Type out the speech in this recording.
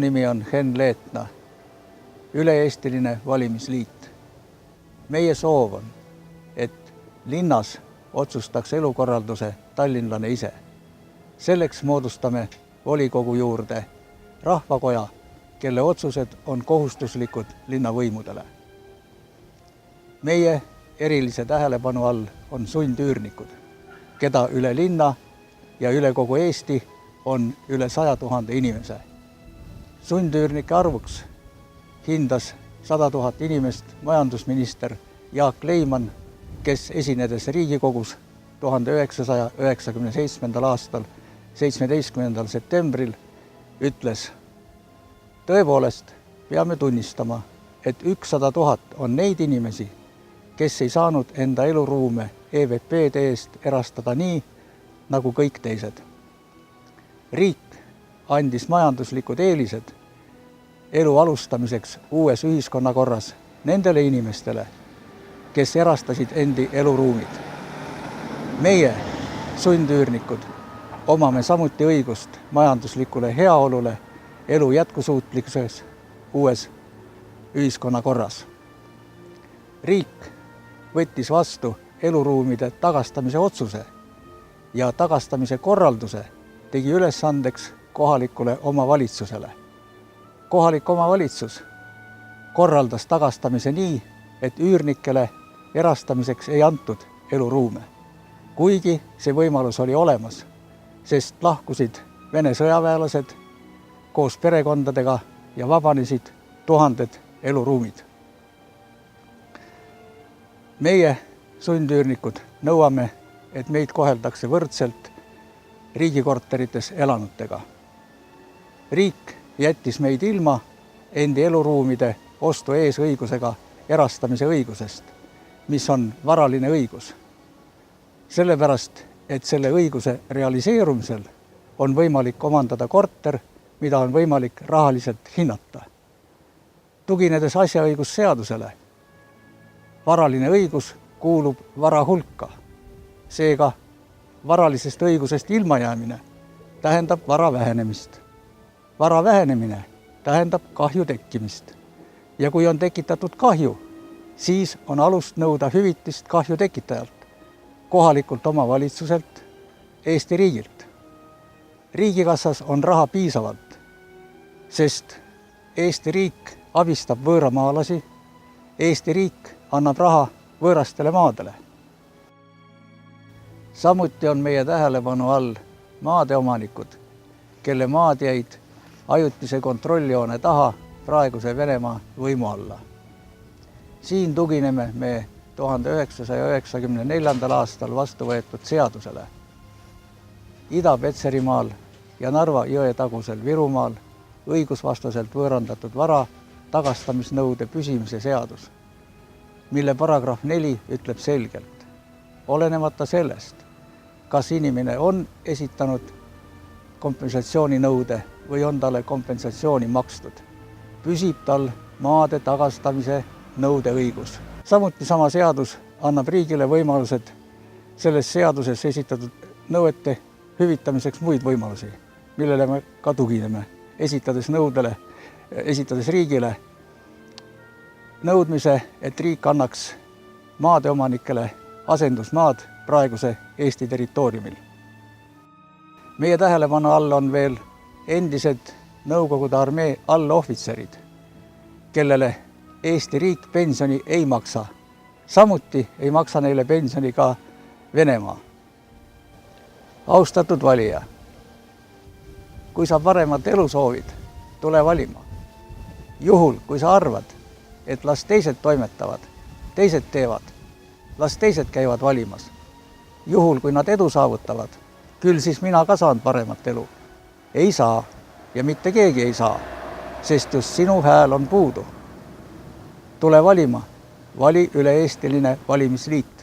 nimi on Henn Leetna, üle-eestiline valimisliit. Meie soov on, et linnas otsustaks elukorralduse tallinlane ise. Selleks moodustame volikogu juurde rahvakoja, kelle otsused on kohustuslikud linnavõimudele. Meie erilise tähelepanu all on sundüürnikud, keda üle linna ja üle kogu Eesti on üle 100 000 inimese. Sundüürnike arvuks hindas 100 000 inimest majandusminister Jaak Leiman, kes esinedes Riigikogus 1997. aastal 17. septembril ütles: tõepoolest peame tunnistama, et 100 000 on neid inimesi, kes ei saanud enda eluruume EVP-de eest erastada nii, nagu kõik teised. Riik andis majanduslikud eelised elu alustamiseks uues ühiskonnakorras nendele inimestele, kes erastasid endi eluruumid. Meie, sundüürnikud, omame samuti õigust majanduslikule heaolule elu jätkusuutlikkuses uues ühiskonnakorras. Riik võttis vastu eluruumide tagastamise otsuse ja tagastamise korralduse tegi ülesandeks kohalikule omavalitsusele. Kohalik omavalitsus korraldas tagastamise nii, et üürnikele erastamiseks ei antud eluruume, kuigi see võimalus oli olemas, sest lahkusid Vene sõjaväelased koos perekondadega ja vabanesid tuhanded eluruumid. Meie, sundüürnikud, nõuame, et meid koheldakse võrdselt riigikorterites elanutega. Riik jättis meid ilma endi eluruumide ostu eesõigusega erastamise õigusest, mis on varaline õigus. Sellepärast, et selle õiguse realiseerumisel on võimalik omandada korter, mida on võimalik rahaliselt hinnata. Tuginedes asjaõigusseadusele, varaline õigus kuulub vara hulka. Seega varalisest õigusest ilmajäämine tähendab vara vähenemist. Vara vähenemine tähendab kahju tekkimist. Ja kui on tekitatud kahju, siis on alust nõuda hüvitist kahju tekitajalt, kohalikult omavalitsuselt, Eesti riigilt. Riigikassas on raha piisavalt, sest Eesti riik abistab võõramaalasi, Eesti riik annab raha võõrastele maadele. Samuti on meie tähelepanu all maadeomanikud, kelle maad jäid ajutise kontrolljoone taha praeguse Venemaa võimu alla. Siin tugineme me 1994. aastal vastu võetud seadusele. Ida-Petserimaal ja Narva jõe tagusel Virumaal õigusvastaselt võõrandatud vara tagastamisnõude püsimise seadus, mille paragrahv 4 ütleb selgelt: olenemata sellest, kas inimene on esitanud kompensatsiooninõude või on talle kompensatsiooni makstud, püsib tal maade tagastamise nõudeõigus. Samuti sama seadus annab riigile võimalused selles seaduses esitatud nõuete hüvitamiseks muid võimalusi, millele me ka tugineme, esitades riigile nõudmise, et riik annaks maadeomanikele asendusmaad praeguse Eesti territooriumil. Meie tähelepanu all on veel endised Nõukogude armee allohvitserid, kellele Eesti riik pensioni ei maksa. Samuti ei maksa neile pensioni ka Venemaa. Austatud valija, kui sa paremat elu soovid, tule valima. Juhul, kui sa arvad, et las teised toimetavad, teised teevad, las teised käivad valimas. Juhul, kui nad edu saavutavad, küll siis mina ka saan paremat elu. Ei saa ja mitte keegi ei saa, sest just sinu hääl on puudu. Tule valima, vali üle-eestiline valimisliit.